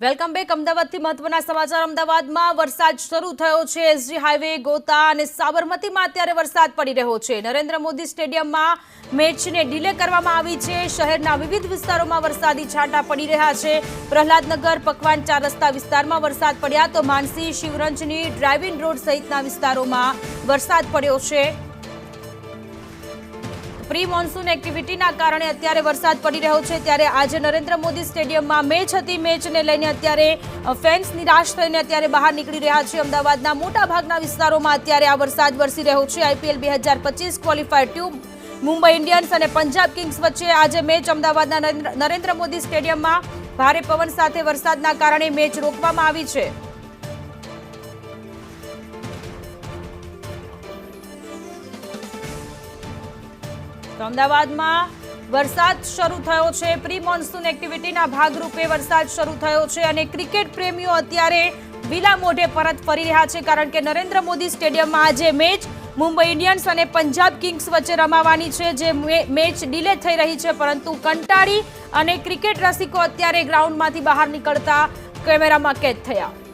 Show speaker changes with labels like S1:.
S1: welcome back અમદાવાદથી મહત્વના સમાચાર અમદાવાદમાં વરસાદ શરૂ થયો છે એસજી હાઈવે ગોતા અને સાબરમતીમાં અત્યારે વરસાદ પડી રહ્યો છે નરેન્દ્ર મોદી સ્ટેડિયમમાં મેચને ડિલે કરવામાં આવી છે શહેરના વિવિધ વિસ્તારોમાં વરસાદી છાંટા પડી રહ્યા છે પ્રહલાદનગર પકવાન 4 રસ્તા વિસ્તારમાં વરસાદ પડ્યા તો માનસી શિવરંજની ડ્રાઇવિંગ રોડ સહિતના વિસ્તારોમાં વરસાદ પડ્યો છે પ્રી મોન્સૂન એક્ટિવિટીના કારણે અત્યારે વરસાદ પડી રહ્યો છે ત્યારે આજે નરેન્દ્ર મોદી સ્ટેડિયમમાં મેચ હતી મેચને લઈને અત્યારે ફેન્સ નિરાશ થઈને અત્યારે બહાર નીકળી રહ્યા છે અમદાવાદના મોટાભાગના વિસ્તારોમાં અત્યારે આ વરસાદ વરસી રહ્યો છે આઈપીએલ 2025 ક્વોલિફાયર 2 મુંબઈ ઇન્ડિયન્સ અને પંજાબ કિંગ્સ વચ્ચે આજે મેચ અમદાવાદના નરેન્દ્ર મોદી સ્ટેડિયમમાં ભારે પવન સાથે વરસાદના કારણે મેચ રોકવામાં આવી છે તો અમદાવાદમાં વરસાદ શરૂ થયો છે પ્રી મોન્સૂન એક્ટિવિટીના ભાગરૂપે વરસાદ શરૂ થયો છે અને ક્રિકેટ પ્રેમીઓ અત્યારે વિલા મોઢે પરત ફરી રહ્યા છે કારણ કે નરેન્દ્ર મોદી સ્ટેડિયમમાં આજે મેચ મુંબઈ ઇન્ડિયન્સ અને પંજાબ કિંગ્સ વચ્ચે રમાવાની છે જે મેચ ડિલે થઈ રહી છે પરંતુ કંટાળી અને ક્રિકેટ રસિકો અત્યારે ગ્રાઉન્ડમાંથી બહાર નીકળતા કેમેરામાં કેદ થયા